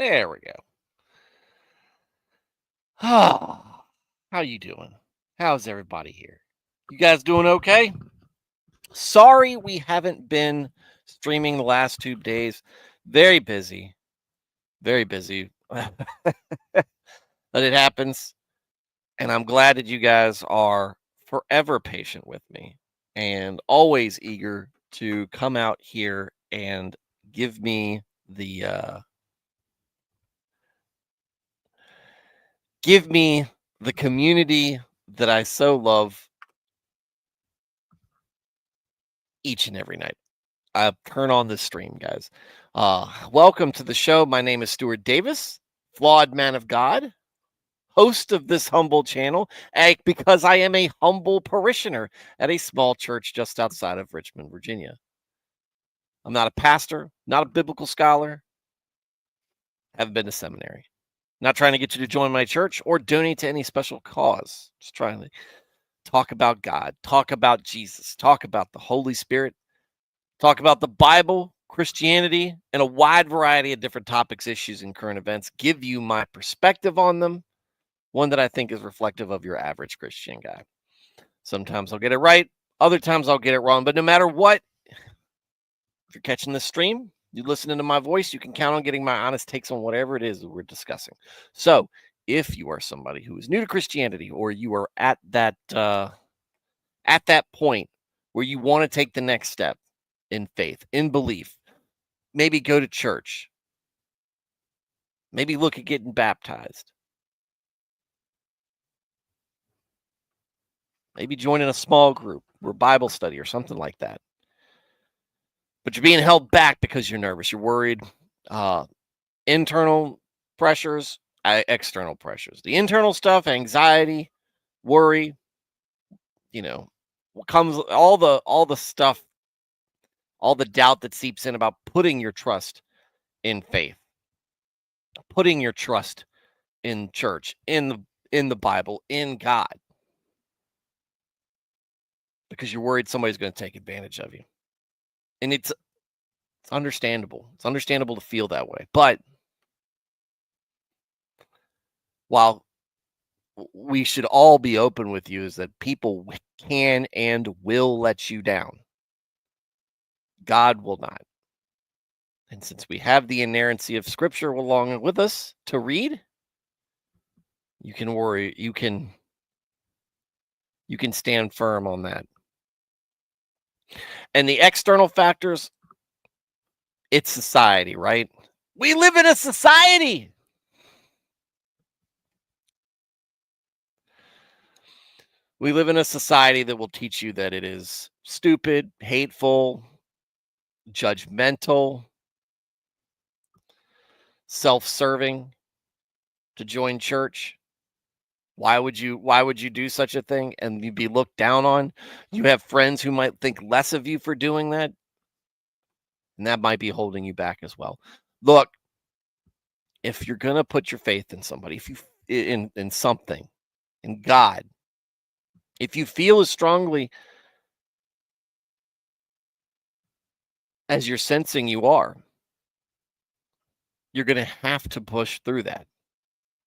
There we go. Oh, how you doing? How's everybody here? You guys doing okay? Sorry we haven't been streaming the last 2 days. Very busy. Very busy. But it happens. And I'm glad that you guys are forever patient with me and always eager to come out here and give me the community that I so love each and every night. I turn on the stream, guys. Welcome to the show. My name is Stuart Davis, Flawed Man of God, host of this humble channel, because I am a humble parishioner at a small church just outside of Richmond, Virginia. I'm not a pastor, not a biblical scholar, haven't been to seminary. Not trying to get you to join my church or donate to any special cause. Just trying to talk about God, talk about Jesus, talk about the Holy Spirit, talk about the Bible, Christianity, and a wide variety of different topics, issues, and current events. Give you my perspective on them, one that I think is reflective of your average Christian guy. Sometimes I'll get it right, other times I'll get it wrong. But no matter what, if you're catching this stream, you're listening to my voice, you can count on getting my honest takes on whatever it is that we're discussing. So if you are somebody who is new to Christianity, or you are at that point where you want to take the next step in faith, in belief, maybe go to church, maybe look at getting baptized, maybe joining a small group or Bible study or something like that, but you're being held back because you're nervous, you're worried, internal pressures, external pressures, the internal stuff, anxiety, worry, what comes, all the stuff, all the doubt that seeps in about putting your trust in faith, putting your trust in church, in the Bible, in God, because you're worried somebody's going to take advantage of you. And it's understandable. It's understandable to feel that way. But while we should all be open with you, is that people can and will let you down. God will not. And since we have the inerrancy of Scripture along with us to read, you can worry, you can stand firm on that. And the external factors, it's society, right? We live in a society. We live in a society that will teach you that it is stupid, hateful, judgmental, self-serving to join church. Why would you do such a thing and you be looked down on? You have friends who might think less of you for doing that, and that might be holding you back as well. Look, if you're going to put your faith in somebody, if you in something, in God, if you feel as strongly as you're sensing you are, you're going to have to push through that.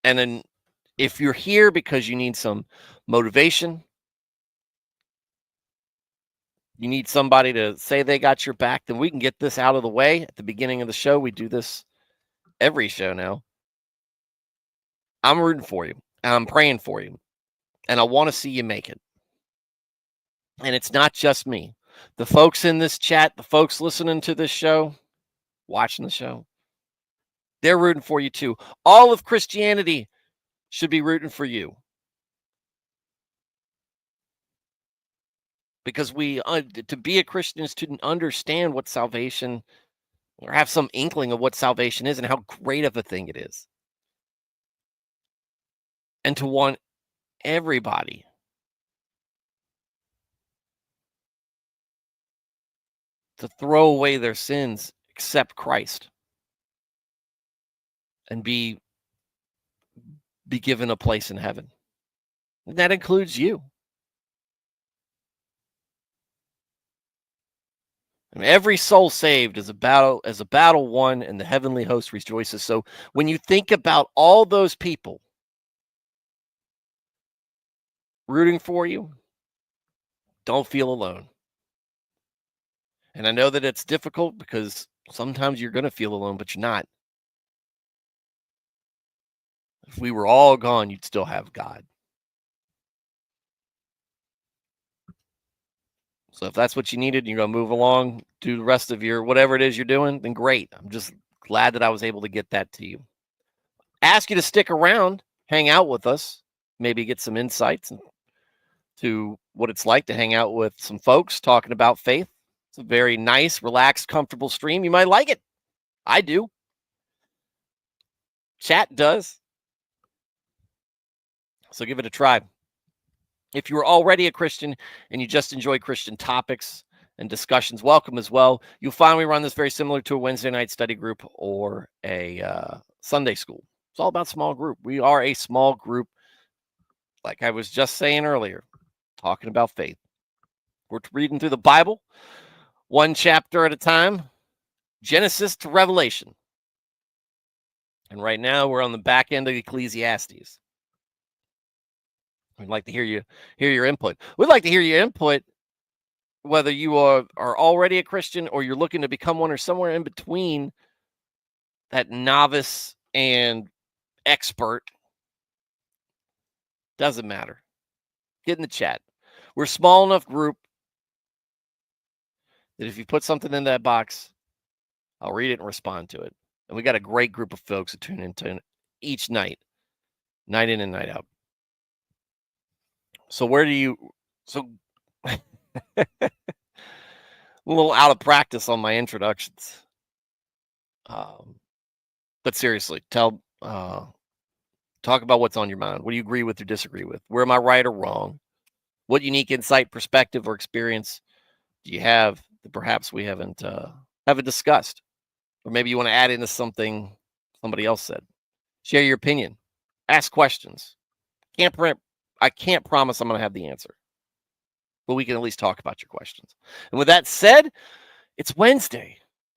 And then if you're here because you need some motivation, you need somebody to say they got your back, then we can get this out of the way at the beginning of the show. We do this every show now. I'm rooting for you. I'm praying for you. And I want to see you make it. And it's not just me. The folks in this chat, the folks listening to this show, watching the show, they're rooting for you too. All of Christianity should be rooting for you. Because to be a Christian is to understand what salvation, or have some inkling of what salvation is and how great of a thing it is. And to want everybody to throw away their sins, accept Christ, and be given a place in heaven. And that includes you. And every soul saved is a battle won, and the heavenly host rejoices. So when you think about all those people rooting for you, don't feel alone. And I know that it's difficult because sometimes you're going to feel alone, but you're not. If we were all gone, you'd still have God. So if that's what you needed, you're going to move along, do the rest of your whatever it is you're doing, then great. I'm just glad that I was able to get that to you. Ask you to stick around, hang out with us, maybe get some insights to what it's like to hang out with some folks talking about faith. It's a very nice, relaxed, comfortable stream. You might like it. I do. Chat does. So give it a try. If you are already a Christian and you just enjoy Christian topics and discussions, welcome as well. You'll find we run this very similar to a Wednesday night study group or a Sunday school. It's all about small group. We are a small group, like I was just saying earlier, talking about faith. We're reading through the Bible, one chapter at a time, Genesis to Revelation. And right now we're on the back end of Ecclesiastes. We'd like to hear your input. We'd like to hear your input, whether you are already a Christian or you're looking to become one or somewhere in between that novice and expert. Doesn't matter. Get in the chat. We're a small enough group that if you put something in that box, I'll read it and respond to it. And we got a great group of folks that tune into each night in and night out. So a little out of practice on my introductions. But seriously, talk about what's on your mind. What do you agree with or disagree with? Where am I right or wrong? What unique insight, perspective, or experience do you have that perhaps we haven't discussed? Or maybe you want to add into something somebody else said. Share your opinion. Ask questions. I can't promise I'm going to have the answer, but we can at least talk about your questions. And with that said, it's Wednesday.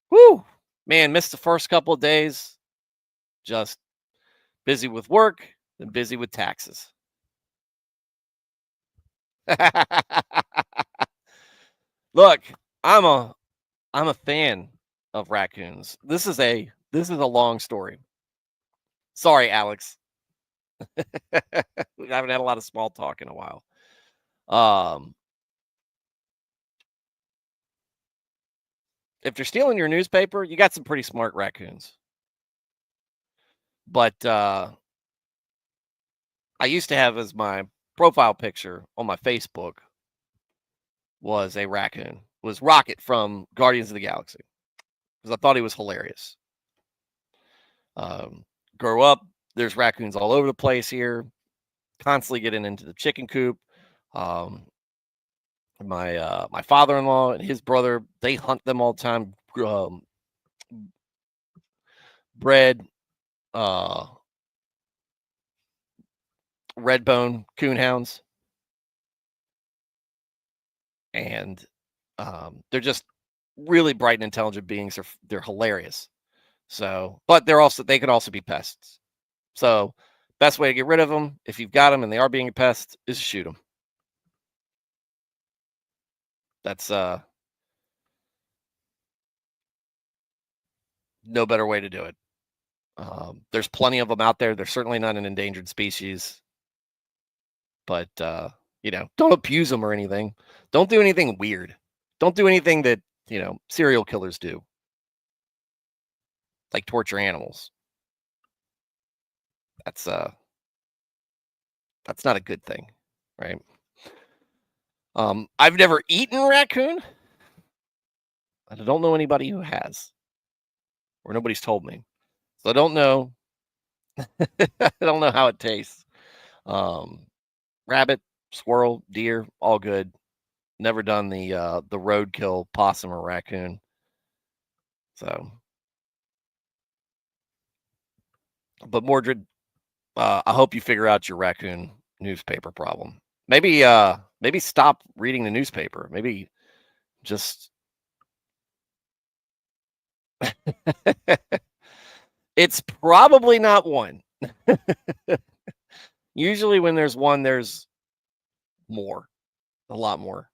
Woo! Man, missed the first couple of days. Just busy with work and busy with taxes. Look, I'm a fan of raccoons. This is a long story. Sorry, Alex. We haven't had a lot of small talk in a while. If they're stealing your newspaper, you got some pretty smart raccoons. But I used to have as my profile picture on my Facebook was a raccoon. It was Rocket from Guardians of the Galaxy, because I thought he was hilarious. Grow up, there's raccoons all over the place here, constantly getting into the chicken coop. My father-in-law and his brother, they hunt them all the time. Bred redbone coonhounds, and they're just really bright and intelligent beings. They're hilarious. So, but they can also be pests. So, best way to get rid of them, if you've got them and they are being a pest, is to shoot them. That's no better way to do it. There's plenty of them out there. They're certainly not an endangered species, but don't abuse them or anything. Don't do anything weird. Don't do anything that serial killers do, like torture animals. That's not a good thing, right? I've never eaten raccoon. I don't know anybody who has, or nobody's told me, so I don't know. I don't know how it tastes. Rabbit, squirrel, deer, all good. Never done the roadkill possum or raccoon. So, but Mordred, I hope you figure out your raccoon newspaper problem. Maybe stop reading the newspaper. Maybe just It's probably not one. Usually when there's one, there's more, a lot more.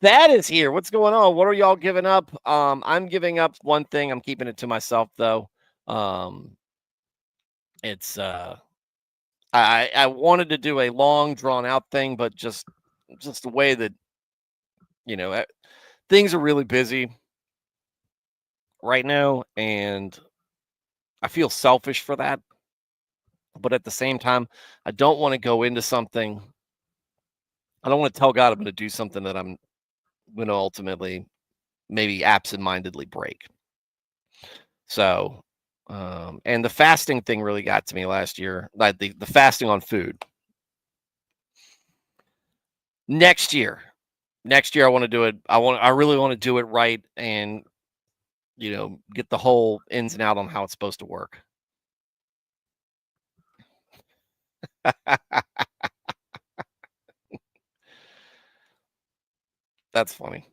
That is here. What's going on? What are y'all giving up? I'm giving up one thing. I'm keeping it to myself though. Um, it's I wanted to do a long drawn out thing, but just the way that you know things are really busy right now, and I feel selfish for that. But at the same time, I don't want to go into something. I don't want to tell God I'm going to do something that I'm going to ultimately maybe absentmindedly break. So, and the fasting thing really got to me last year, like the fasting on food. Next year, I want to do it. I really want to do it right and, get the whole ins and out on how it's supposed to work. That's funny.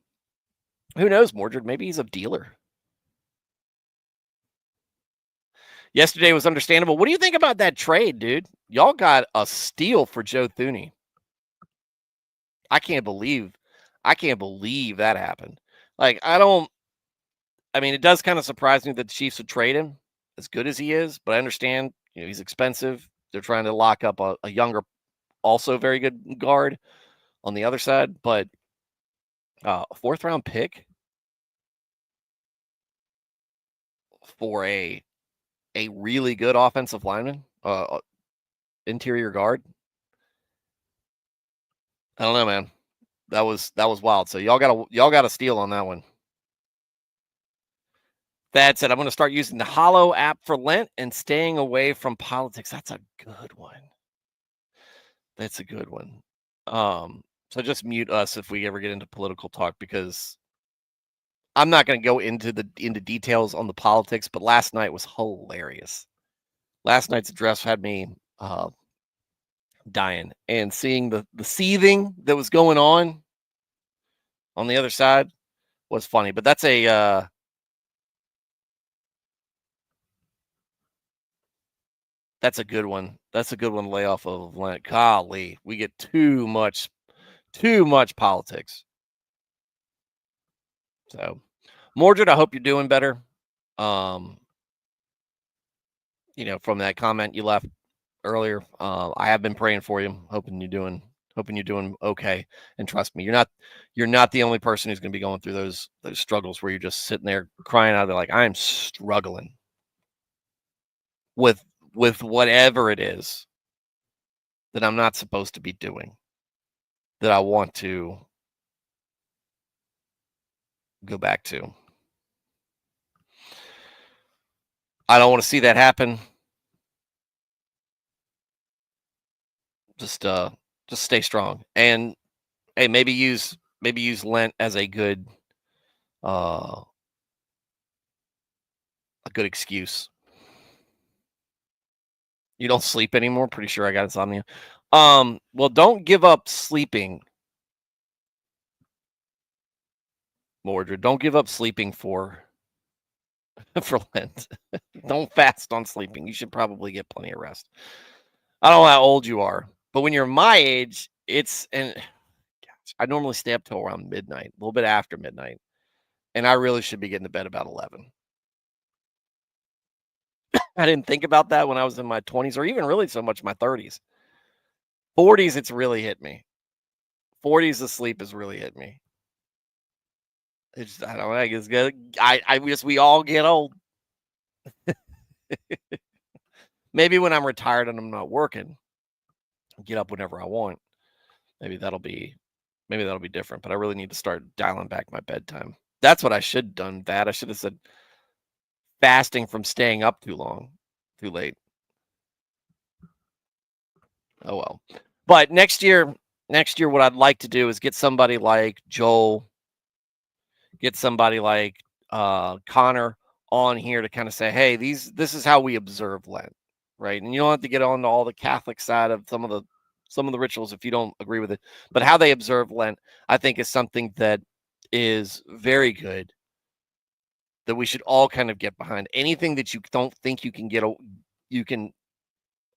Who knows, Mordred? Maybe he's a dealer. Yesterday was understandable. What do you think about that trade, dude? Y'all got a steal for Joe Thuney. I can't believe that happened. Like, I mean, it does kind of surprise me that the Chiefs would trade him as good as he is, but I understand, he's expensive. They're trying to lock up a younger, also very good guard on the other side, but a fourth round pick for a really good offensive lineman, interior guard. I don't know, man. That was wild. So y'all got a steal on that one. That said, I'm going to start using the Hollow app for Lent and staying away from politics. That's a good one. That's a good one. So just mute us if we ever get into political talk, because I'm not going to go into details on the politics, but last night was hilarious. Last night's address had me dying, and seeing the seething that was going on the other side was funny. But that's a good one. That's a good one to lay off of Lent. Golly, we get too much politics. So, Mordred, I hope you're doing better. From that comment you left earlier, I have been praying for you, hoping you're doing okay. And trust me, you're not the only person who's going to be going through those struggles where you're just sitting there crying out, like, I am struggling with whatever it is that I'm not supposed to be doing, that I want to go back to. I don't want to see that happen. Just stay strong, and hey, maybe use Lent as a good excuse. You don't sleep anymore? Pretty sure I got insomnia. Well, don't give up sleeping, Mordred. Don't give up sleeping for Lent. Don't fast on sleeping. You should probably get plenty of rest. I don't know how old you are, but when you're my age, I normally stay up till around midnight, a little bit after midnight, and I really should be getting to bed about 11. I didn't think about that when I was in my 20s, or even really so much my 30s. 40s, it's really hit me. 40s of sleep has really hit me. It's, I don't know. I guess I guess we all get old. Maybe when I'm retired and I'm not working, get up whenever I want. Maybe that'll be different. But I really need to start dialing back my bedtime. That's what I should have done. I should have said fasting from staying up too late. Oh well. But next year, what I'd like to do is get somebody like Joel, get somebody like Connor on here to kind of say, hey, this is how we observe Lent, right? And you don't have to get on to all the Catholic side of some of the rituals if you don't agree with it, but how they observe Lent, I think, is something that is very good, that we should all kind of get behind. Anything that you don't think you can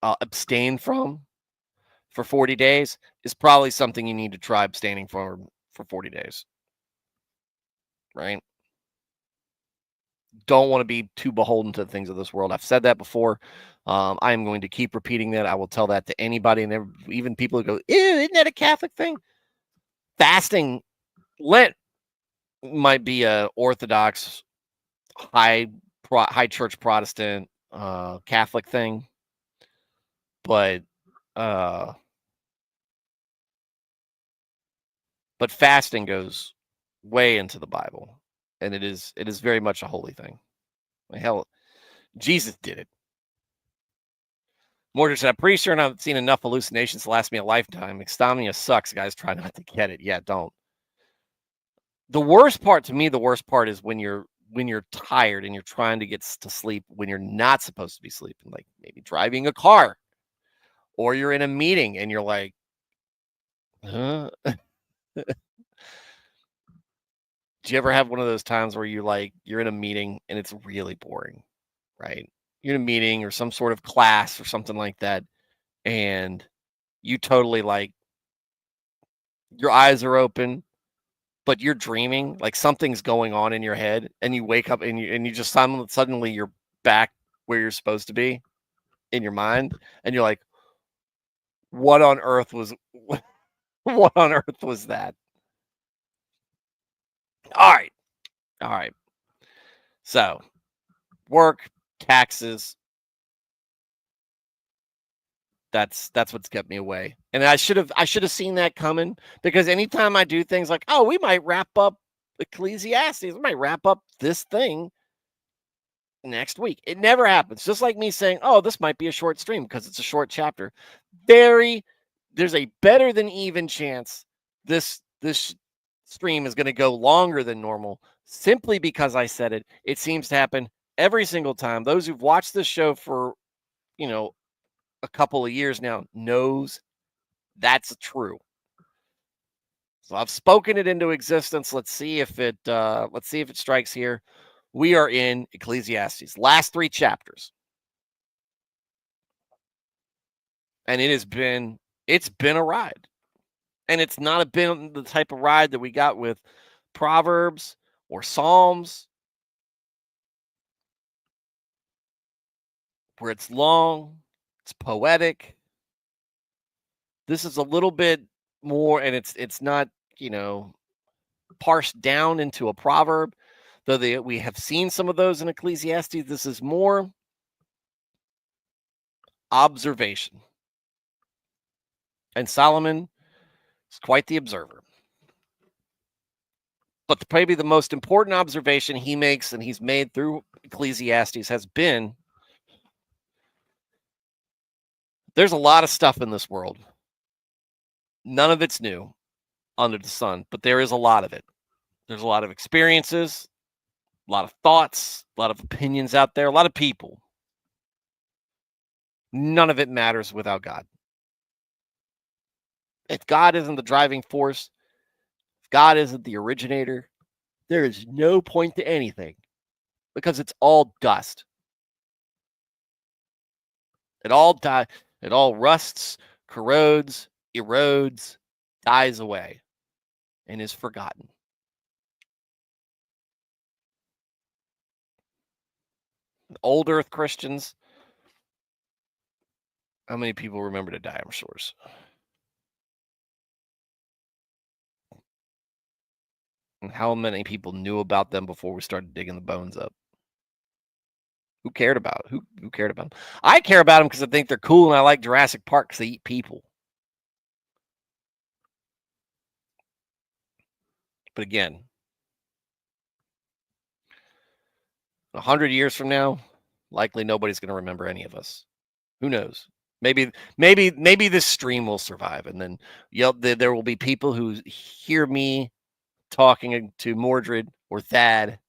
abstain from for 40 days is probably something you need to try abstaining for 40 days. Right? Don't want to be too beholden to the things of this world. I've said that before. I am going to keep repeating that. I will tell that to anybody, and even people who go, "Ew, isn't that a Catholic thing?" Fasting, Lent might be a Orthodox, high church Protestant, Catholic thing, but fasting goes way into the Bible, and it is very much a holy thing. Hell, Jesus did it. Mordred said, I'm pretty sure I've seen enough hallucinations to last me a lifetime. Insomnia sucks, guys. Try not to get it. Yeah, don't. The worst part is when you're tired and you're trying to get to sleep when you're not supposed to be sleeping, like maybe driving a car, or you're in a meeting and you're like, huh? Do you ever have one of those times where you're in a meeting and it's really boring, right? You're in a meeting or some sort of class or something like that, and you totally your eyes are open, but you're dreaming, like something's going on in your head, and you wake up and you just suddenly you're back where you're supposed to be in your mind, and you're like, what on earth was what on earth was that? All right. So, work, taxes, that's what's kept me away. And I should have seen that coming, because anytime I do things like, oh, we might wrap up Ecclesiastes, we might wrap up this thing next week. It never happens. Just like me saying, oh, this might be a short stream because it's a short chapter. There's a better than even chance this stream is going to go longer than normal, simply because I said it. It seems to happen every single time. Those who've watched this show for, a couple of years now knows that's true. So I've spoken it into existence. Let's see if it strikes here. We are in Ecclesiastes, last 3 chapters. And it's been a ride. And it's not been the type of ride that we got with Proverbs or Psalms, where it's long, it's poetic. This is a little bit more, and it's not, parsed down into a proverb, though we have seen some of those in Ecclesiastes. This is more observation. And Solomon is quite the observer. But maybe the most important observation he makes, and he's made through Ecclesiastes, has been, there's a lot of stuff in this world. None of it's new under the sun, but there is a lot of it. There's a lot of experiences, a lot of thoughts, a lot of opinions out there, a lot of people. None of it matters without God. If God isn't the driving force, if God isn't the originator, there is no point to anything, because it's all dust. It all rusts, corrodes, erodes, dies away, and is forgotten. Old Earth Christians, how many people remember the dinosaurs? And how many people knew about them before we started digging the bones up? Who cared about it? Who cared about them? I care about them because I think they're cool, and I like Jurassic Park because they eat people. But again, 100 years from now, likely nobody's going to remember any of us. Who knows? Maybe this stream will survive, and then there will be people who hear me talking to Mordred or Thad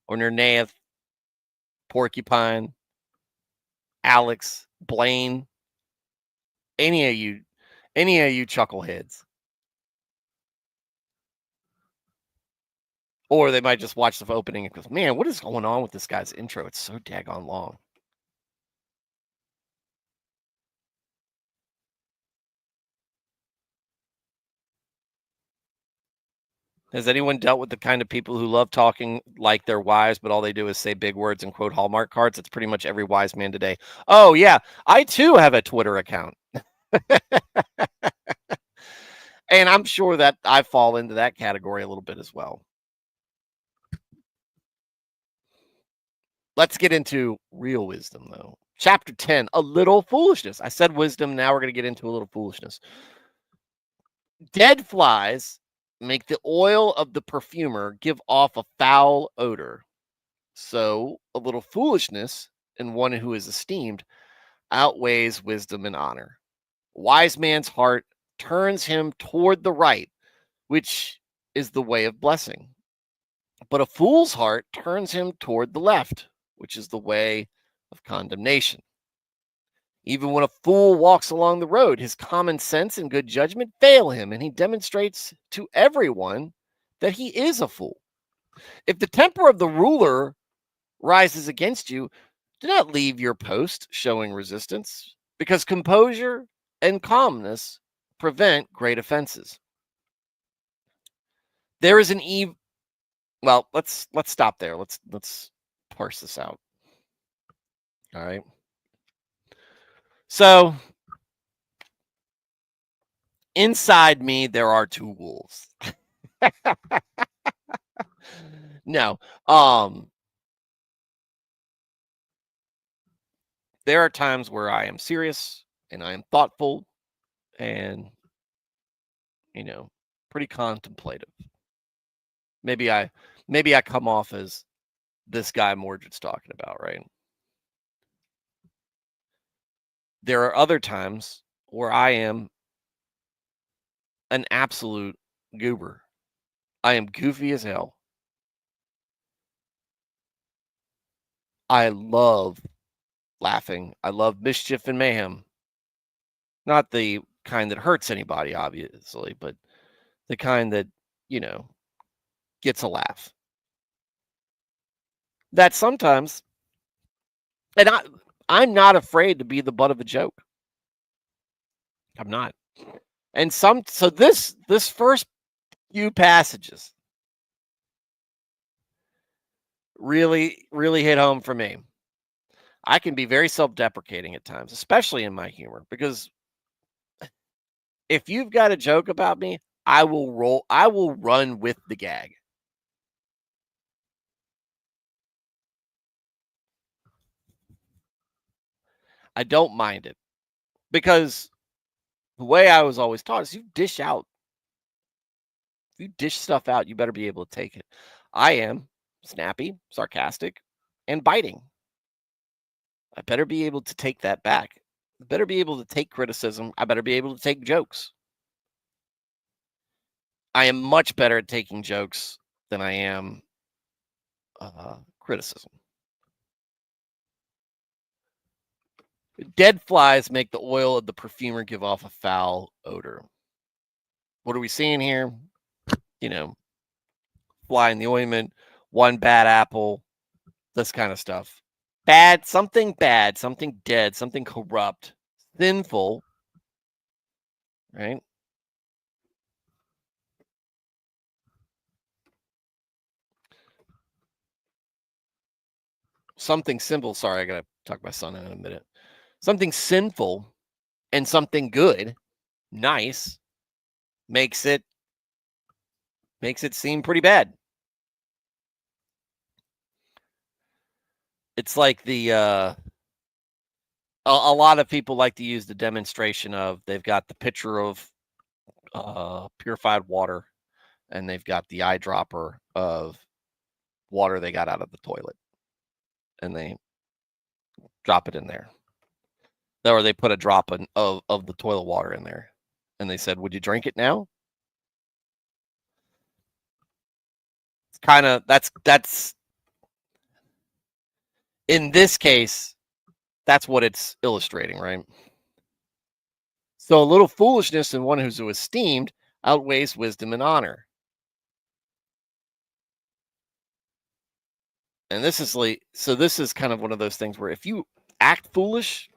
or Nernaeth, Porcupine, Alex, Blaine, any of you chuckleheads. Or they might just watch the opening and go, man, what is going on with this guy's intro? It's so daggone long. Has anyone dealt with the kind of people who love talking like they're wise, but all they do is say big words and quote Hallmark cards? It's pretty much every wise man today. Oh, yeah. I too have a Twitter account. And I'm sure that I fall into that category a little bit as well. Let's get into real wisdom, though. Chapter 10, a little foolishness. I said wisdom. Now we're going to get into a little foolishness. Dead flies make the oil of the perfumer give off a foul odor. So a little foolishness in one who is esteemed outweighs wisdom and honor. Wise man's heart turns him toward the right, which is the way of blessing. But a fool's heart turns him toward the left, which is the way of condemnation. Even when a fool walks along the road, his common sense and good judgment fail him, and he demonstrates to everyone that he is a fool. If the temper of the ruler rises against you, do not leave your post showing resistance, because composure and calmness prevent great offenses. There is an evil. Well, let's stop there. Let's parse this out. All right. So inside me, there are two wolves. No. There are times where I am serious and I am thoughtful and, pretty contemplative. Maybe I come off as this guy Mordred's talking about, right? There are other times where I am an absolute goober. I am goofy as hell. I love laughing. I love mischief and mayhem. Not the kind that hurts anybody, obviously, but the kind that, gets a laugh. That sometimes, and I'm not afraid to be the butt of a joke. I'm not. And so this first few passages really, really hit home for me. I can be very self-deprecating at times, especially in my humor, because if you've got a joke about me, I will run with the gag. I don't mind it, because the way I was always taught is you dish stuff out, you better be able to take it. I am snappy, sarcastic, and biting. I better be able to take that back. I better be able to take criticism. I better be able to take jokes. I am much better at taking jokes than I am criticism. Dead flies make the oil of the perfumer give off a foul odor. What are we seeing here? Fly in the ointment, one bad apple, this kind of stuff. Something bad, something dead, something corrupt, sinful, right? Something simple. Sorry, I gotta talk to my son in a minute. Something sinful and something good, nice, makes it seem pretty bad. It's like a lot of people like to use the demonstration of they've got the pitcher of purified water and they've got the eyedropper of water they got out of the toilet, and they drop it in there. Or they put a drop of the toilet water in there, and they said, "Would you drink it now?" It's kind of that's in this case, that's what it's illustrating, right? So a little foolishness in one who's esteemed outweighs wisdom and honor. And this is like, so this is kind of one of those things where if you act foolish,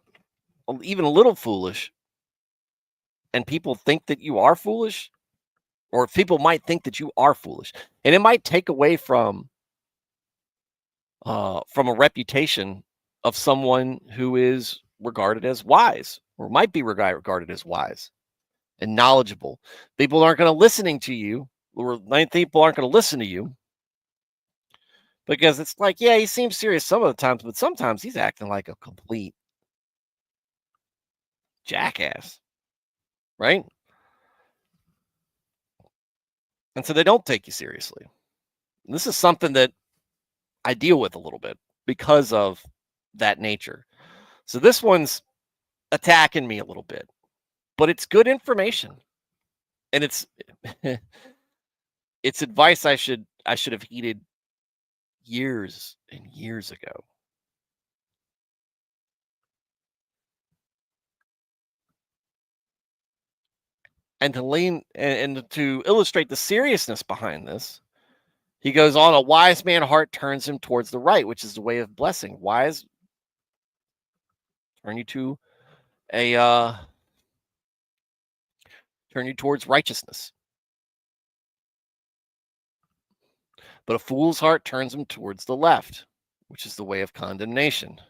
even a little foolish, and people think that you are foolish, or people might think that you are foolish, and it might take away from a reputation of someone who is regarded as wise, or might be regarded as wise and knowledgeable. People aren't going to listening to you, or people aren't going to listen to you because it's like, yeah, he seems serious some of the times, but sometimes he's acting like a complete jackass, right? And so they don't take you seriously. And this is something that I deal with a little bit because of that nature. So this one's attacking me a little bit, but it's good information, and it's it's advice I should have heeded years and years ago. And to illustrate the seriousness behind this, he goes on, a wise man heart turns him towards the right, which is the way of blessing. Wise turn you to a turn you towards righteousness. But a fool's heart turns him towards the left, which is the way of condemnation.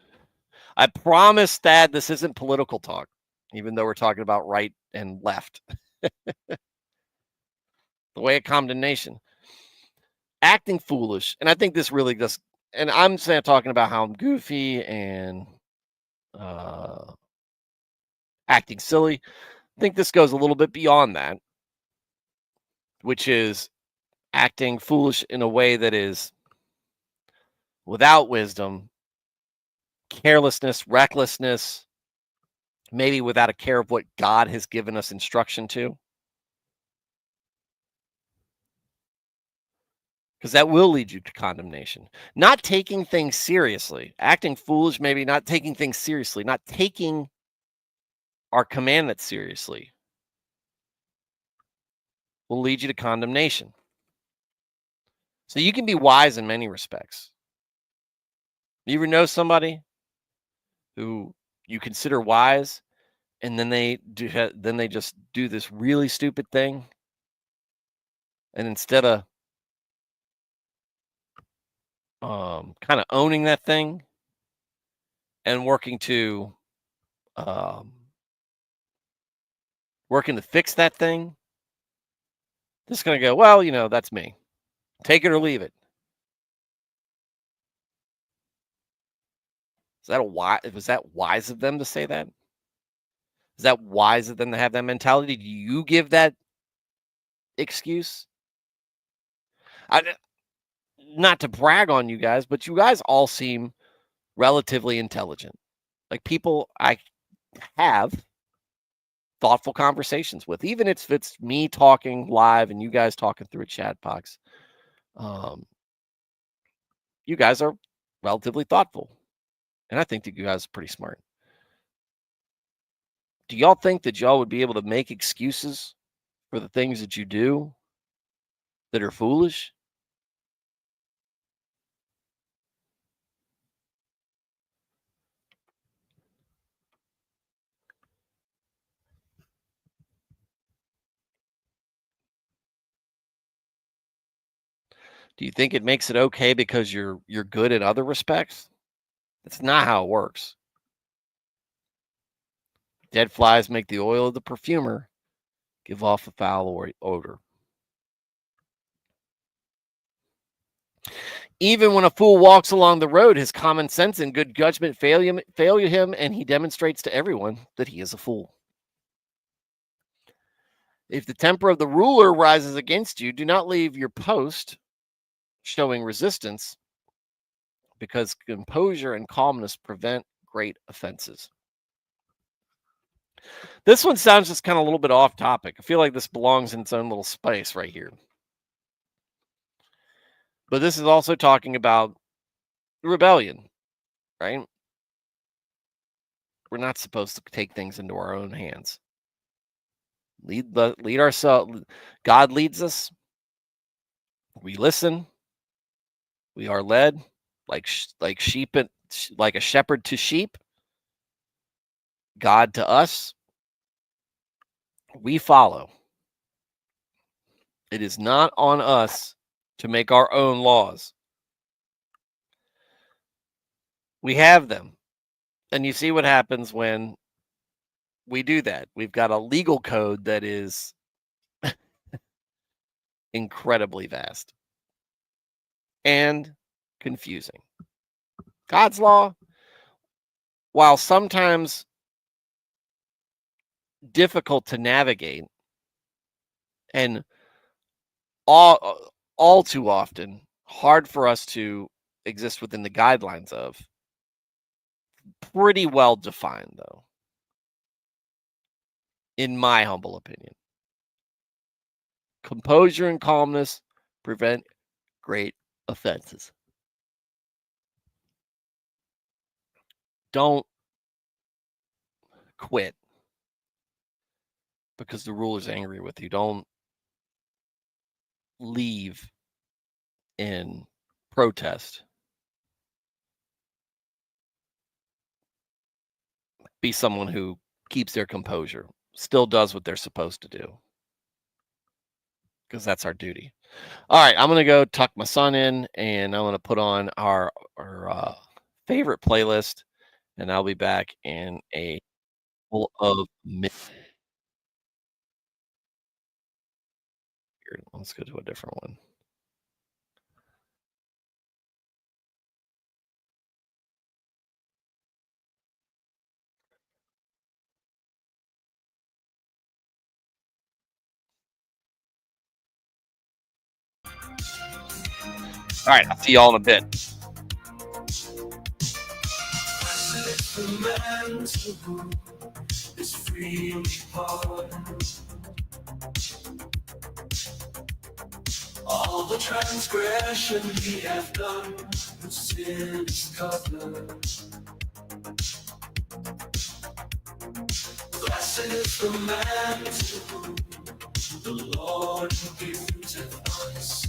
I promise, Dad, this isn't political talk, even though we're talking about right and left. The way of condemnation. Acting foolish. And I think this really just, and I'm saying, talking about how I'm goofy and acting silly. I think this goes a little bit beyond that, which is acting foolish in a way that is without wisdom, carelessness, recklessness, maybe without a care of what God has given us instruction to. Because that will lead you to condemnation. Not taking things seriously, acting foolish, maybe not taking things seriously, not taking our commandments seriously will lead you to condemnation. So you can be wise in many respects. You ever know somebody who you consider wise, and then they just do this really stupid thing, and instead of kind of owning that thing and um, working to fix that thing, just gonna go, well, that's me. Take it or leave it. Was that wise of them to say that? Is that wise of them to have that mentality? Do you give that excuse? Not to brag on you guys, but you guys all seem relatively intelligent. Like people I have thoughtful conversations with, even if it's me talking live and you guys talking through a chat box. You guys are relatively thoughtful, and I think that you guys are pretty smart. Do y'all think that y'all would be able to make excuses for the things that you do that are foolish? Do you think it makes it okay because you're good in other respects? That's not how it works. Dead flies make the oil of the perfumer give off a foul odor. Even when a fool walks along the road, his common sense and good judgment fail him, and he demonstrates to everyone that he is a fool. If the temper of the ruler rises against you, do not leave your post showing resistance, because composure and calmness prevent great offenses. This one sounds just kind of a little bit off topic. I feel like this belongs in its own little space right here. But this is also talking about rebellion, right? We're not supposed to take things into our own hands. Lead ourselves. God leads us. We listen. We are led. like sheep and like a shepherd to sheep, God to us, we follow. It is not on us to make our own laws. We have them. And you see what happens when we do that. We've got a legal code that is incredibly vast and confusing. God's law, while sometimes difficult to navigate and all too often hard for us to exist within the guidelines of, pretty well defined, though, in my humble opinion. Composure and calmness prevent great offenses. Don't quit because the ruler's angry with you. Don't leave in protest. Be someone who keeps their composure, still does what they're supposed to do, because that's our duty. All right, I'm going to go tuck my son in, and I'm going to put on our favorite playlist, and I'll be back in a couple of minutes. Let's go to a different one. All right, I'll see y'all in a bit. All the transgression we have done, the sin is covered. Blessed is the man to whom the Lord imputeth us,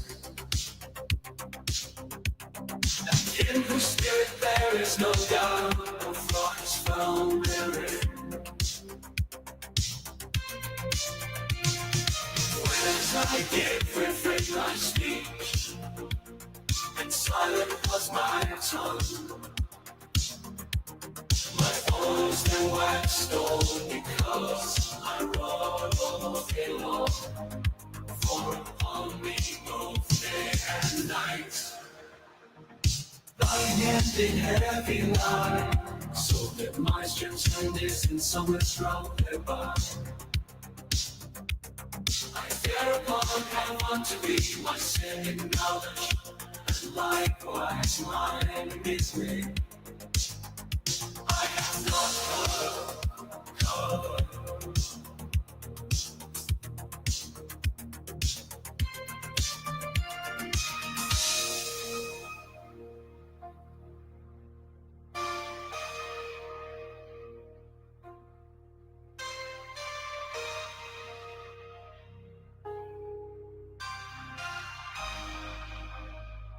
and in whose spirit there is no doubt, no fraud is found therein. When I gave refrain my speech, and silent was my tongue, my voice then waxed old because I wrought all day long. For upon me both day and night thy hand did heavy lie, so that my strength is in somewhat drought thereby. I thereupon have unto thee my sin acknowledged, and likewise mine misery. I have not covered.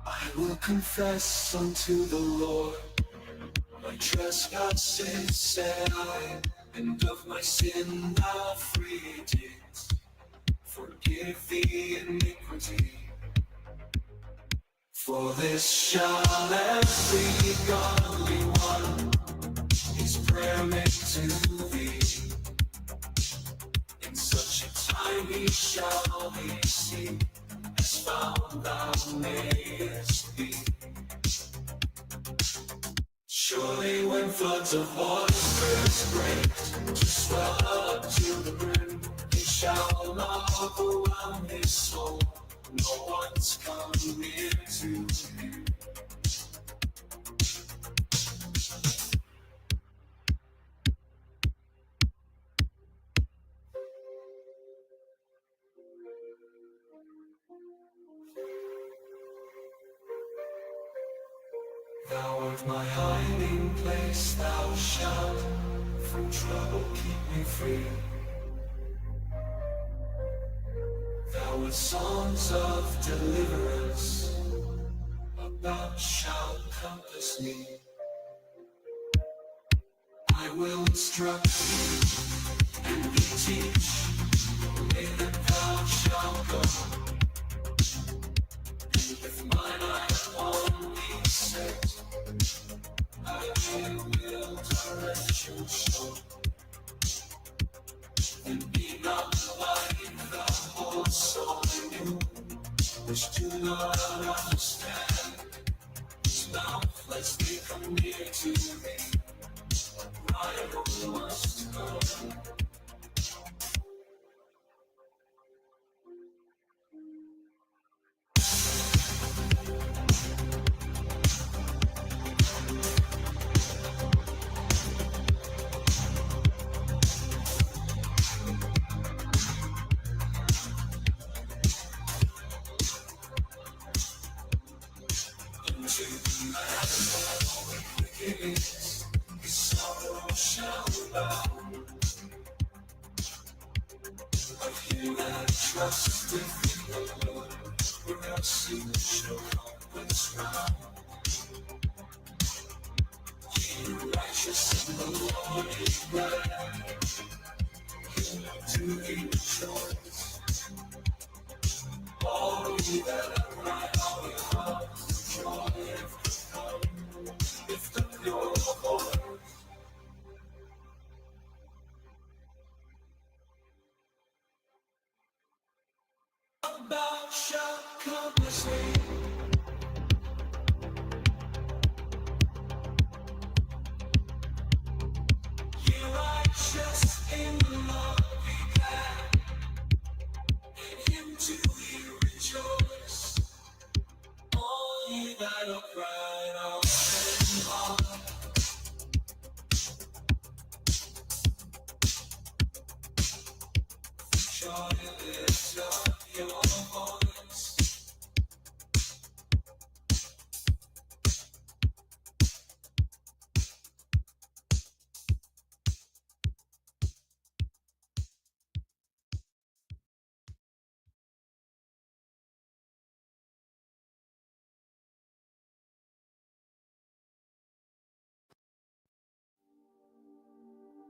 I will confess unto the Lord my trespasses, said I, and of my sin thou free didst forgive the iniquity. For this shall every godly one his prayer make to thee. In such a time he shall be seen, as found thou mayest be. Surely when floods of waters break to swell up to the brim, he shall not overwhelm his soul, no one's come near to him. Thou art my hiding place, thou shalt from trouble keep me free. Thou with songs of deliverance about shalt compass me. I will instruct and we teach. May the path shall go. With mine eye on thee set, I will direction show. And be not like the whole soul in you, which do not understand. So now let's become near to me. I must go. Into the land of wickedness, his sorrow shall bow. But he that trusteth in the Lord, where else he shall compass round. He who righteous in the Lord is glad, to he rejoice. All ye that are right out of heart, joy lift up your voice. About shall compass me. Ye righteous in the Lord be glad, in him do ye rejoice. All ye that are cried out and hard, joy lift up your voice.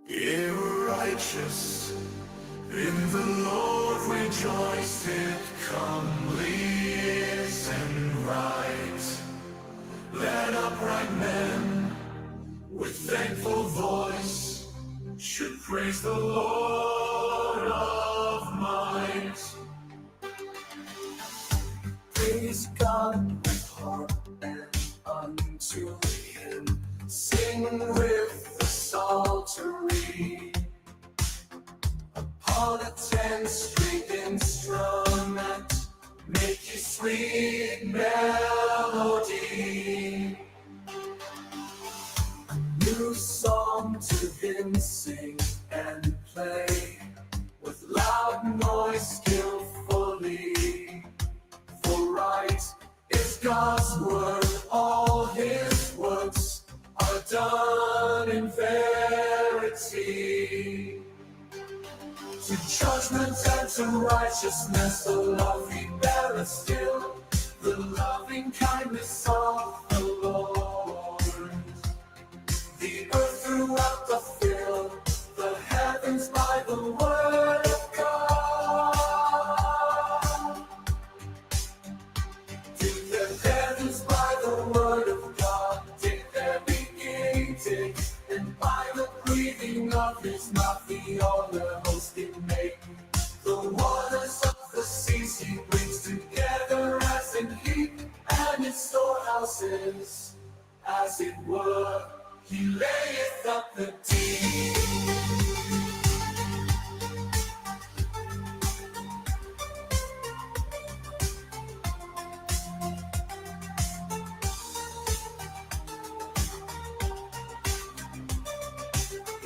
Ye righteous in the Lord rejoice, it comely is and right. Let upright men with thankful voice should praise the Lord of might. Praise God with harp and unto him sing with the psaltery. Upon a 10-string instrument, make a sweet melody. A new song to him sing and play, with loud noise skillfully. For right is God's word, all his works are done in verity. To judgment and to righteousness, the love he beareth still, the loving kindness of the Lord. The earth throughout the field, the heavens by the word of God. Did the heavens by the word of God, did their beginning dig, and by the breathing of his mouth the all the host did make. The waters of the seas he brings together as in heap, and in storehouses, as it were, he layeth up the deep.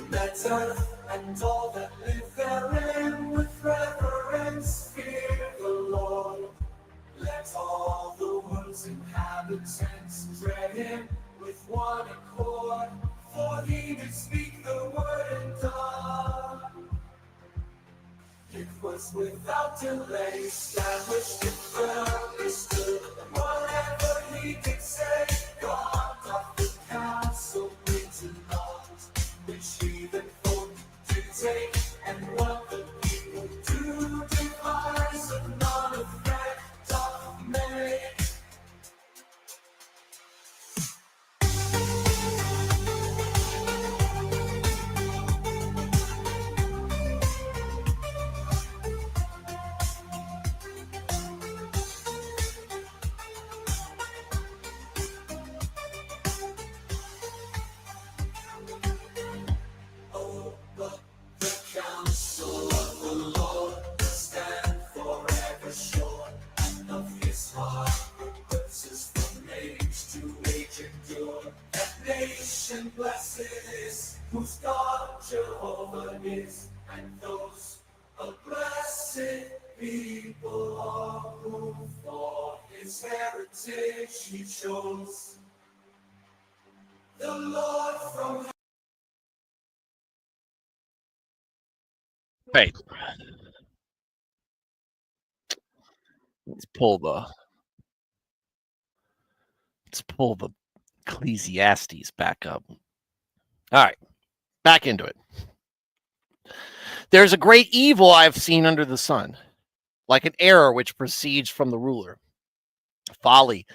Let earth and all that live therein with reverence fear the Lord. Let all the world's inhabitants dread him with one accord. For he did speak the word and done. It was without delay, established it firmly stood. Whatever he did say, God stage he chose the Lord from Right. Let's pull the Ecclesiastes back up. All right, back into it. There's a great evil I have seen under the sun, like an error which proceeds from the ruler. Folly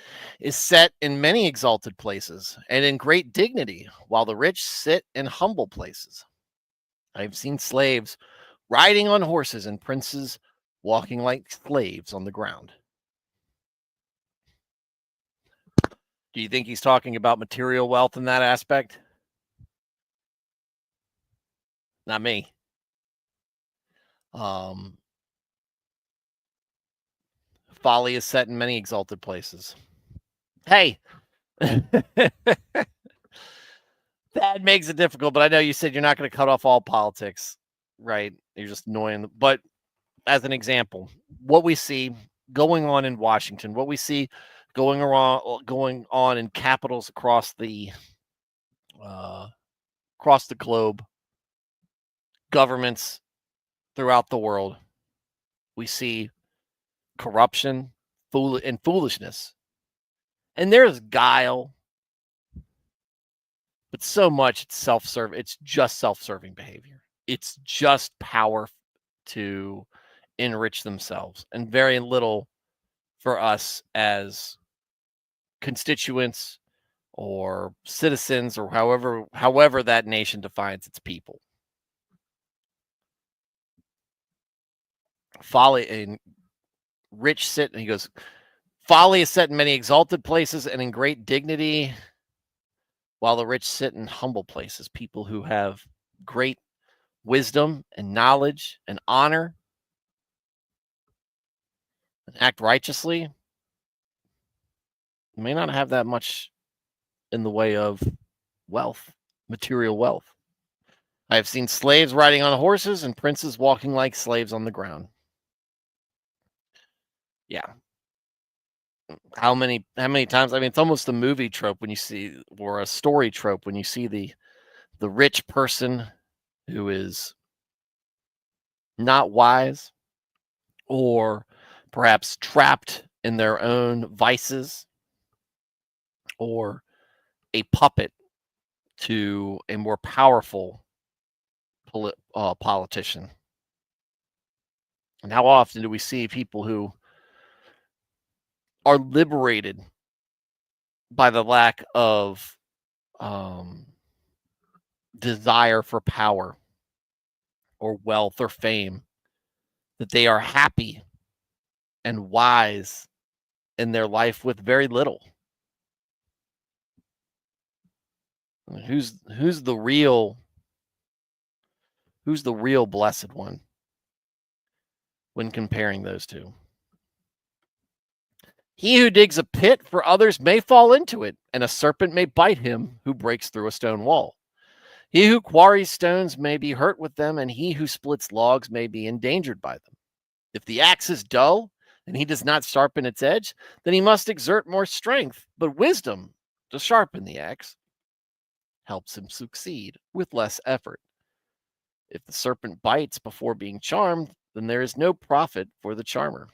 is set in many exalted places and in great dignity, while the rich sit in humble places. I have seen slaves riding on horses and princes walking like slaves on the ground. Do you think he's talking about material wealth in that aspect? Not me. Folly is set in many exalted places. Hey, that makes it difficult, but I know you said you're not going to cut off all politics, right? You're just annoying. But as an example, what we see going on in Washington, what we see going on in capitals across the globe, governments throughout the world, we see corruption, and foolishness, and there's guile, but so much it's self-serving. It's just self-serving behavior. It's just power to enrich themselves, and very little for us as constituents or citizens, or however that nation defines its people. Folly and rich sit, and he goes, folly is set in many exalted places and in great dignity, while the rich sit in humble places. People who have great wisdom and knowledge and honor and act righteously may not have that much in the way of wealth, material wealth. I have seen slaves riding on horses and princes walking like slaves on the ground. Yeah. How many times? I mean, it's almost a movie trope when you see, or a story trope when you see the rich person who is not wise, or perhaps trapped in their own vices, or a puppet to a more powerful politician. And how often do we see people who are liberated by the lack of desire for power or wealth or fame, that they are happy and wise in their life with very little? Who's the real blessed one when comparing those two? He who digs a pit for others may fall into it, and a serpent may bite him who breaks through a stone wall. He who quarries stones may be hurt with them, and he who splits logs may be endangered by them. If the axe is dull and he does not sharpen its edge, then he must exert more strength. But wisdom to sharpen the axe helps him succeed with less effort. If the serpent bites before being charmed, then there is no profit for the charmer.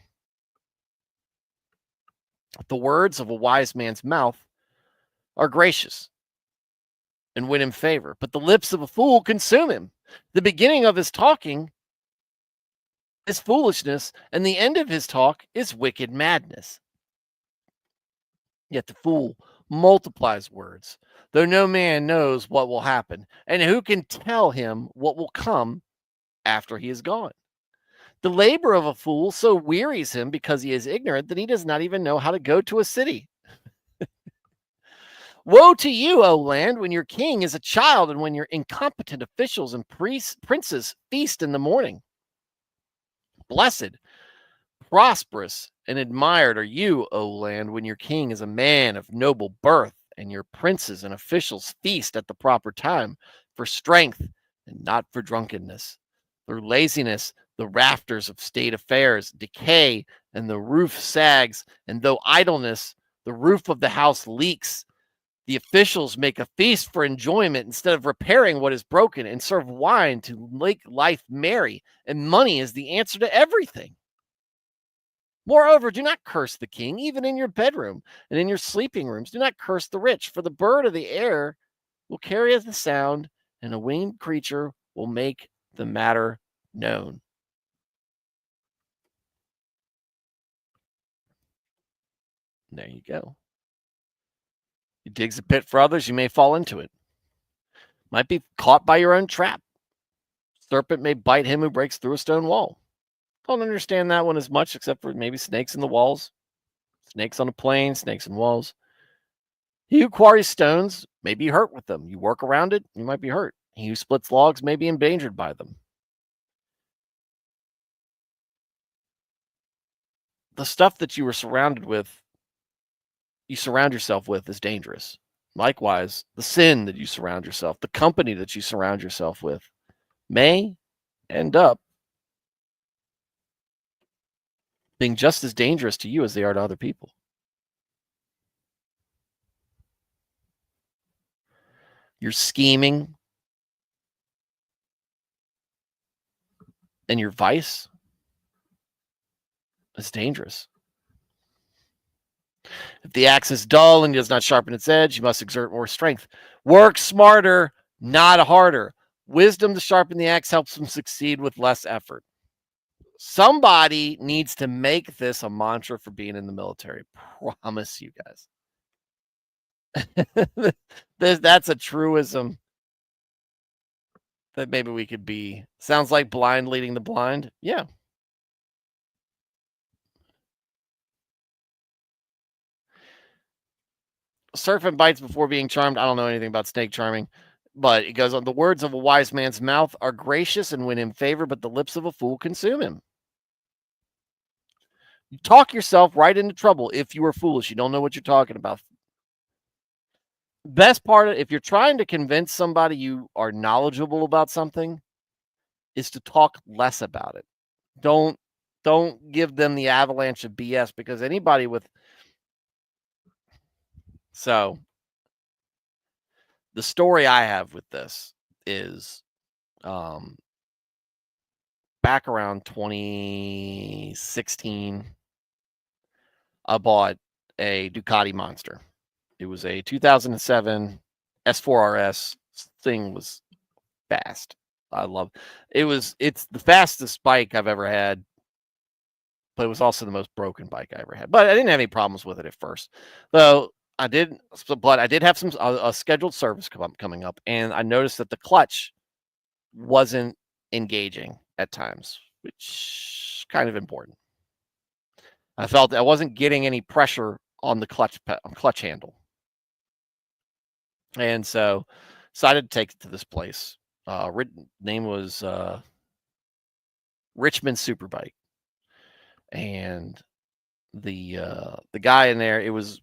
The words of a wise man's mouth are gracious and win him favor, but the lips of a fool consume him. The beginning of his talking is foolishness, and the end of his talk is wicked madness. Yet the fool multiplies words, though no man knows what will happen, and who can tell him what will come after he is gone? The labor of a fool so wearies him because he is ignorant that he does not even know how to go to a city. Woe to you, O land, when your king is a child and when your incompetent officials and princes feast in the morning. Blessed, prosperous, and admired are you, O land, when your king is a man of noble birth and your princes and officials feast at the proper time for strength and not for drunkenness. Through laziness, the rafters of state affairs decay and the roof sags, and though idleness, The roof of the house leaks. The officials make a feast for enjoyment instead of repairing what is broken, and serve wine to make life merry, and money is the answer to everything. Moreover, do not curse the king, even in your bedroom and in your sleeping rooms. Do not curse the rich, for the bird of the air will carry the sound, and a winged creature will make the matter known. There you go. You digs a pit for others, you may fall into it. Might be caught by your own trap. Serpent may bite him who breaks through a stone wall. Don't understand that one as much, except for maybe snakes in the walls. Snakes on a plane, snakes in walls. He who quarries stones may be hurt with them. You work around it, you might be hurt. He who splits logs may be endangered by them. The stuff that you surround yourself with is dangerous. Likewise, the sin that you surround yourself, the company that you surround yourself with, may end up being just as dangerous to you as they are to other people. Your scheming and your vice is dangerous. If the axe is dull and does not sharpen its edge, you must exert more strength. Work smarter, not harder. Wisdom to sharpen the axe helps them succeed with less effort. Somebody needs to make this a mantra for being in the military. Promise you guys. That's a truism that maybe we could be. Sounds like blind leading the blind. Yeah. Serpent bites before being charmed. I don't know anything about snake charming, but it goes on. The words of a wise man's mouth are gracious and win him favor, but the lips of a fool consume him. You talk yourself right into trouble if you are foolish. You don't know what you're talking about. Best part of, if you're trying to convince somebody you are knowledgeable about something, is to talk less about it. Don't give them the avalanche of BS, because anybody with so the story I have with this is back around 2016, I bought a Ducati Monster. It was a 2007 S4RS. Thing was fast. I love it. It's the fastest bike I've ever had, but it was also the most broken bike I ever had. But I didn't have any problems with it at first. Though I did have some a scheduled service coming up, and I noticed that the clutch wasn't engaging at times, which is kind of important. I felt I wasn't getting any pressure on the clutch handle. And so decided to take it to this place. Name was Richmond Superbike. And the guy in there, it was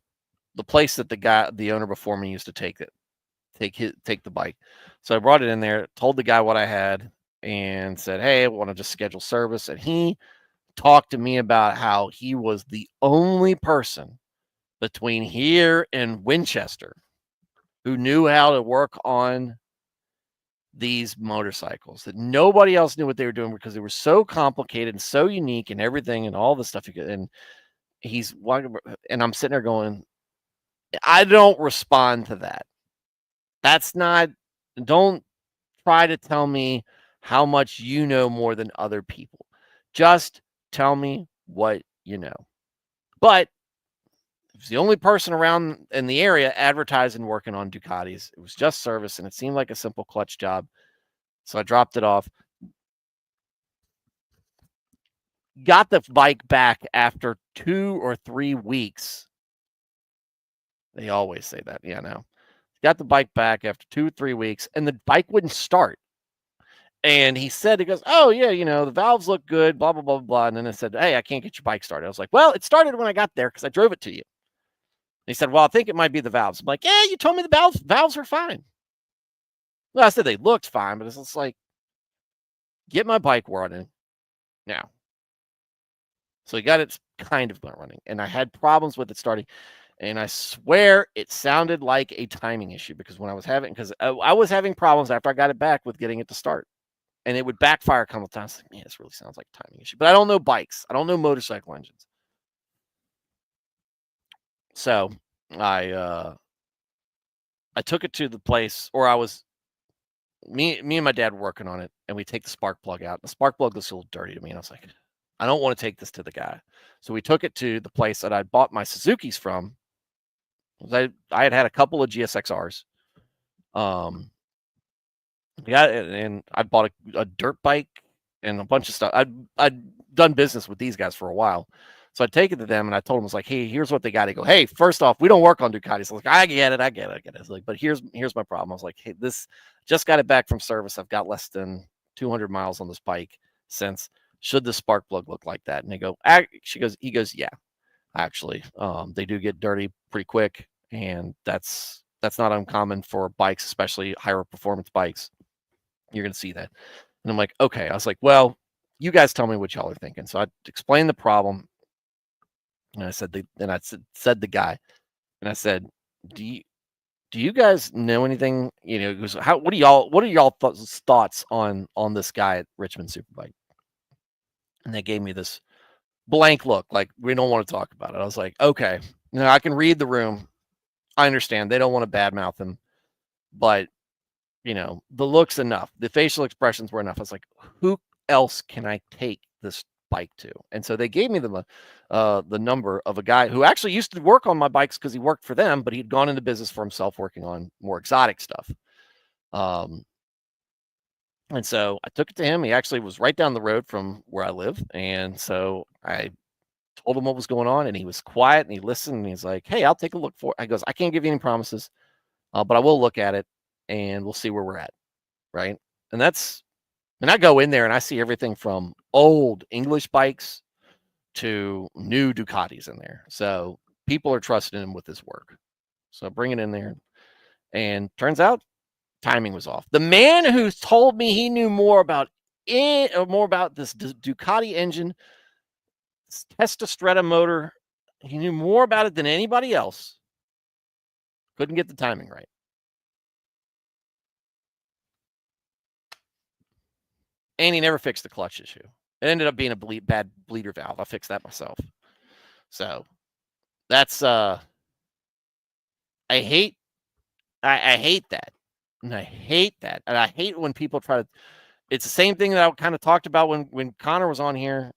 the place that the owner before me used to take the bike. So I brought it in there, told the guy what I had, and said, hey, I want to just schedule service. And he talked to me about how he was the only person between here and Winchester who knew how to work on these motorcycles, that nobody else knew what they were doing because they were so complicated and so unique and everything and all the stuff you could. And he's and I'm sitting there going, I don't respond to that. That's not, don't try to tell me how much you know more than other people. Just tell me what you know. But he was the only person around in the area advertising working on Ducatis. It was just service, and it seemed like a simple clutch job. So I dropped it off. Got the bike back after 2 or 3 weeks. They always say that. Yeah, no. Got the bike back after 2 or 3 weeks, and the bike wouldn't start. And he goes, oh, yeah, the valves look good, blah, blah, blah, blah. And then I said, hey, I can't get your bike started. I was like, well, it started when I got there because I drove it to you. He said, well, I think it might be the valves. I'm like, yeah, you told me the valves are fine. Well, I said they looked fine, but it's just like, get my bike running now. So he got it kind of running, and I had problems with it starting. And I swear it sounded like a timing issue because when I was having problems after I got it back with getting it to start. And it would backfire a couple times. Like, man, this really sounds like a timing issue. But I don't know bikes. I don't know motorcycle engines. So I took it to the place, or me and my dad were working on it, and we take the spark plug out. The spark plug looks a little dirty to me, and I was like, I don't want to take this to the guy. So we took it to the place that I bought my Suzuki's from. I had a couple of GSXRs. Yeah, and I bought a dirt bike and a bunch of stuff. I'd done business with these guys for a while. So I take it to them and I told them, I was like, hey, here's what they got. They go, hey, first off, we don't work on Ducatis. I was like, I get it. It's like, but here's my problem. I was like, hey, this just got it back from service. I've got less than 200 miles on this bike since. Should the spark plug look like that? And they go, he goes, yeah, actually, they do get dirty pretty quick, and that's not uncommon for bikes, especially higher performance bikes. You're going to see that. And I'm like, okay. I was like, well, you guys tell me what y'all are thinking. So I explained the problem. And I said, said the guy, and I said, do you guys know anything? You know, goes, what are y'all thoughts on this guy at Richmond Superbike? And they gave me this blank look, like, we don't want to talk about it. I was like, okay, now I can read the room. I understand they don't want to badmouth him, but you know, the looks enough. The facial expressions were enough. I was like, who else can I take this bike to? And so they gave me the number of a guy who actually used to work on my bikes because he worked for them, but he'd gone into business for himself, working on more exotic stuff. And so I took it to him. He actually was right down the road from where I live. And so I told him what was going on, and he was quiet and he listened, and he's like, hey, I'll take a look for it. I goes, I can't give you any promises, but I will look at it and we'll see where we're at. Right. And I go in there and I see everything from old English bikes to new Ducatis in there. So people are trusting him with his work. So I bring it in there, and turns out timing was off. The man who told me he knew more about this Ducati engine, this Testastretta motor, he knew more about it than anybody else, couldn't get the timing right. And he never fixed the clutch issue. It ended up being a bad bleeder valve. I fixed that myself. So that's I hate that. And I hate that. And I hate when people try to. It's the same thing that I kind of talked about when Connor was on here,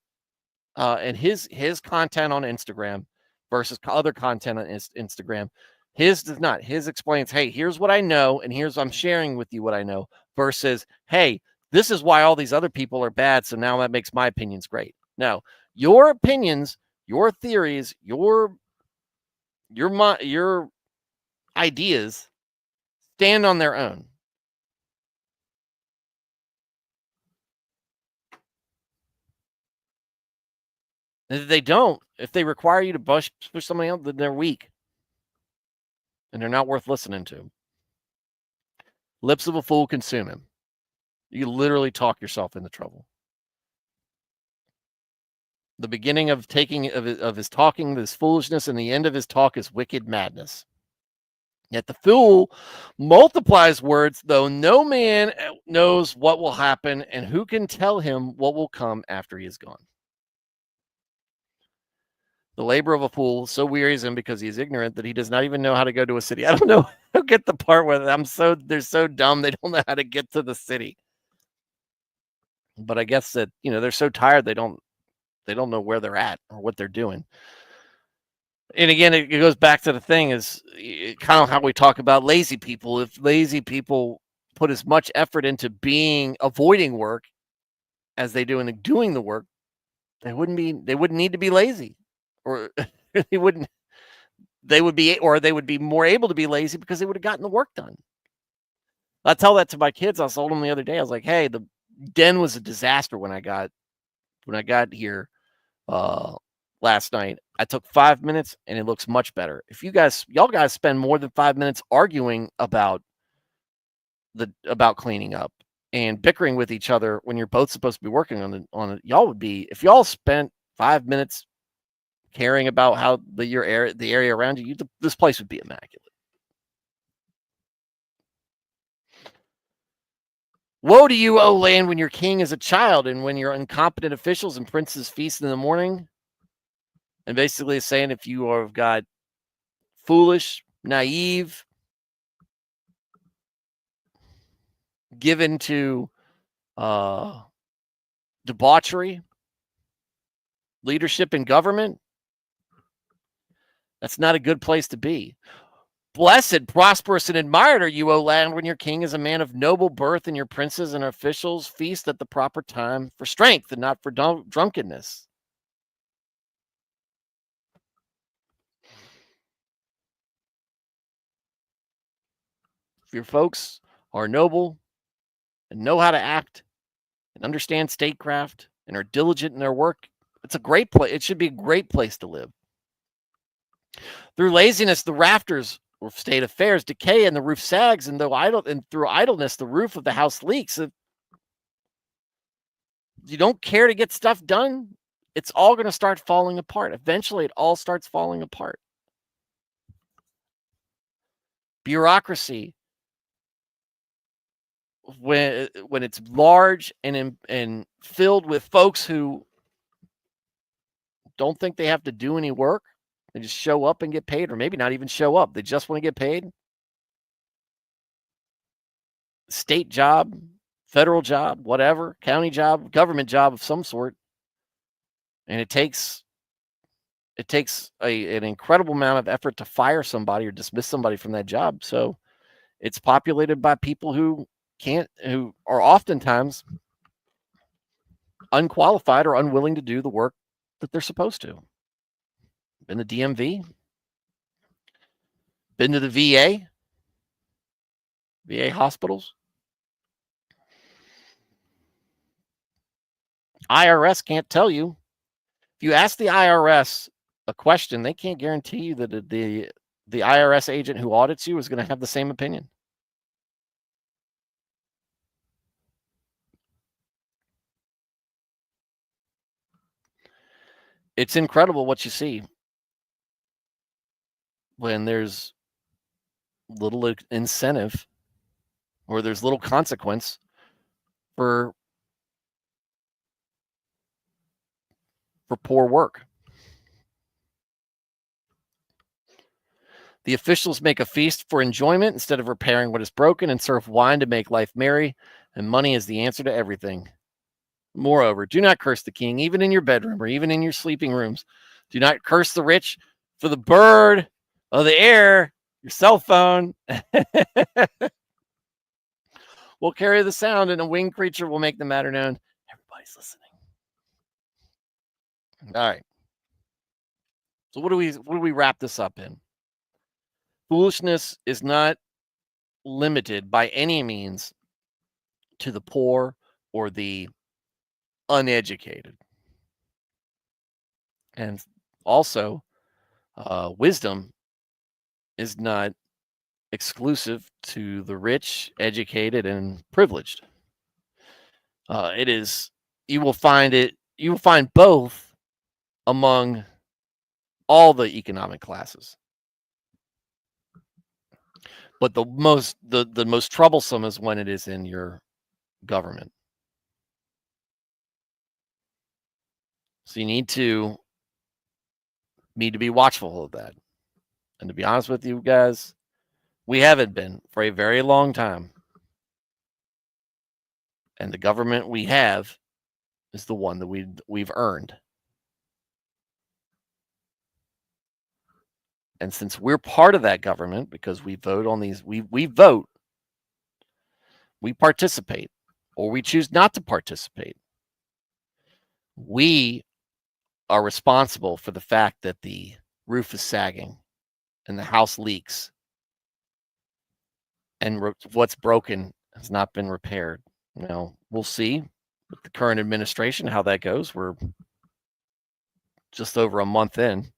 and his content on Instagram versus other content on Instagram. His does not. His explains, hey, here's what I know, and I'm sharing with you what I know, versus, hey, this is why all these other people are bad, so now that makes my opinions great. No, your opinions, your theories, your ideas stand on their own. And if they don't, if they require you to push somebody else, then they're weak. And they're not worth listening to. Lips of a fool consume him. You literally talk yourself into trouble. The beginning of his talking, this foolishness, and the end of his talk is wicked madness. Yet the fool multiplies words, though no man knows what will happen, and who can tell him what will come after he is gone. The labor of a fool so wearies him because he is ignorant that he does not even know how to go to a city. I don't know. I don't get the part where they're so dumb they don't know how to get to the city. But I guess that, they're so tired they don't know where they're at or what they're doing. And again, it goes back to the thing is kind of how we talk about lazy people. If lazy people put as much effort into avoiding work as they do in doing the work, they wouldn't need to be lazy, or they would be more able to be lazy because they would have gotten the work done. I tell that to my kids. I told them the other day, I was like, hey, the den was a disaster when I got here last night. I took 5 minutes and it looks much better. If y'all guys spend more than 5 minutes arguing about cleaning up and bickering with each other when you're both supposed to be working on it, y'all would be, if y'all spent 5 minutes caring about how the area around you, this place would be immaculate. Woe to you, O land, when your king is a child and when your incompetent officials and princes feast in the morning. And basically saying if you have got foolish, naive, given to debauchery, leadership in government, that's not a good place to be. Blessed, prosperous, and admired are you, O land, when your king is a man of noble birth and your princes and officials feast at the proper time for strength and not for drunkenness. If your folks are noble and know how to act and understand statecraft and are diligent in their work, it's a great place. It should be a great place to live. Through laziness, the rafters or state affairs decay and the roof sags, and through idleness, the roof of the house leaks. If you don't care to get stuff done, it's all going to start falling apart. Eventually, it all starts falling apart. Bureaucracy, when it's large and filled with folks who don't think they have to do any work, they just show up and get paid, or maybe not even show up. They just want to get paid. State job, federal job, whatever, county job, government job of some sort. And it takes an incredible amount of effort to fire somebody or dismiss somebody from that job. So it's populated by people who are oftentimes unqualified or unwilling to do the work that they're supposed to. Been to DMV, been to the VA hospitals. IRS can't tell you. If you ask the IRS a question, they can't guarantee you that the IRS agent who audits you is going to have the same opinion. It's incredible what you see when there's little incentive or there's little consequence for poor work. The officials make a feast for enjoyment instead of repairing what is broken, and serve wine to make life merry, and money is the answer to everything. Moreover, do not curse the king, even in your bedroom or even in your sleeping rooms. Do not curse the rich, for the bird of the air, your cell phone, will carry the sound, and a winged creature will make the matter known. Everybody's listening. All right. So what do we wrap this up in? Foolishness is not limited by any means to the poor or the uneducated. And also, wisdom is not exclusive to the rich, educated, and privileged. It is, you will find both among all the economic classes. But the most troublesome is when it is in your government. So you need to be watchful of that. And to be honest with you guys, we haven't been for a very long time. And the government we have is the one that we've earned. And since we're part of that government, because we vote on these, we vote, we participate, or we choose not to participate. We are responsible for the fact that the roof is sagging and the house leaks and what's broken has not been repaired. Now, we'll see with the current administration how that goes. We're just over a month in.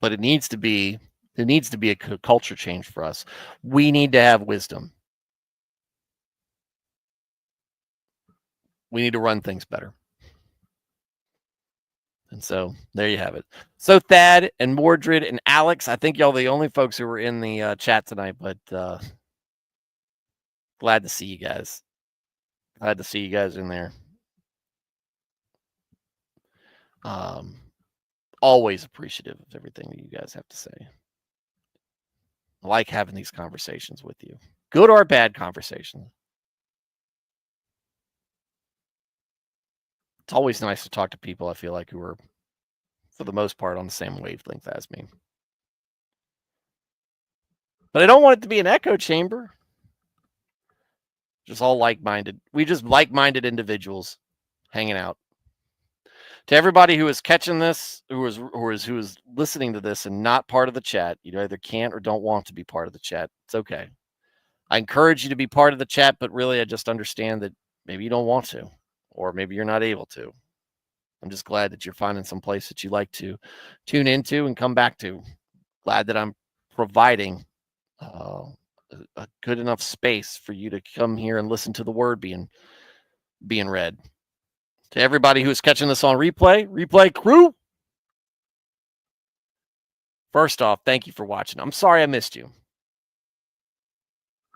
But it needs to be a culture change for us. We need to have wisdom. We need to run things better. And so there you have it. So Thad and Mordred and Alex, I think y'all the only folks who were in the chat tonight, but glad to see you guys. Glad to see you guys in there. Always appreciative of everything that you guys have to say. I like having these conversations with you. Good or bad conversations. It's always nice to talk to people, I feel like, who are, for the most part, on the same wavelength as me. But I don't want it to be an echo chamber. Just all like-minded. We just like-minded individuals hanging out. To everybody who is catching this, who is listening to this and not part of the chat, you either can't or don't want to be part of the chat. It's okay. I encourage you to be part of the chat, but really I just understand that maybe you don't want to, or maybe you're not able to. I'm just glad that you're finding some place that you like to tune into and come back to. Glad that I'm providing a good enough space for you to come here and listen to the word being read. To everybody who is catching this on replay crew, first off, thank you for watching. I'm sorry I missed you.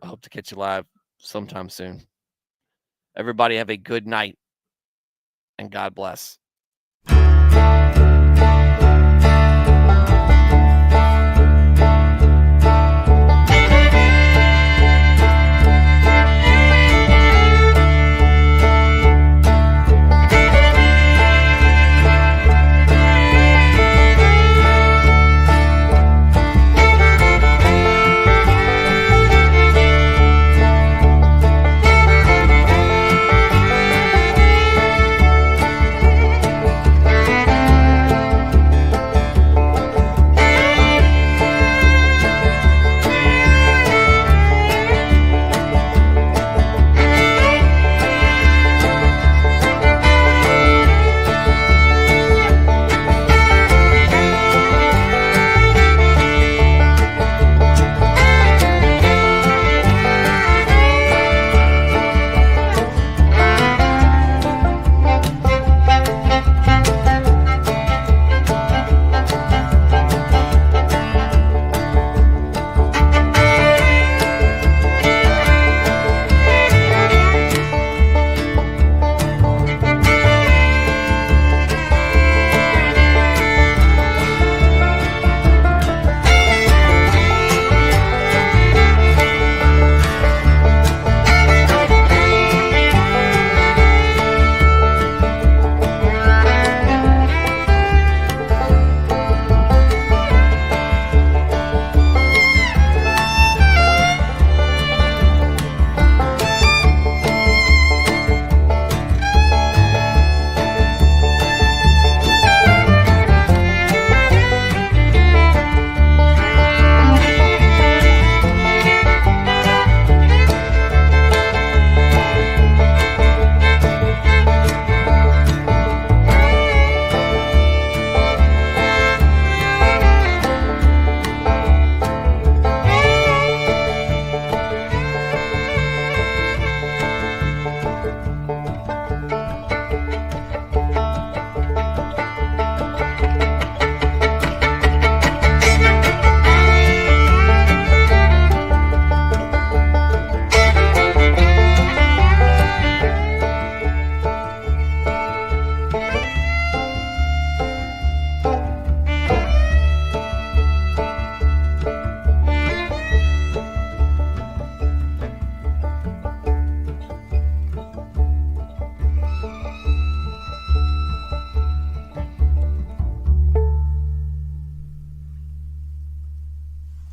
I hope to catch you live sometime soon. Everybody have a good night, and God bless.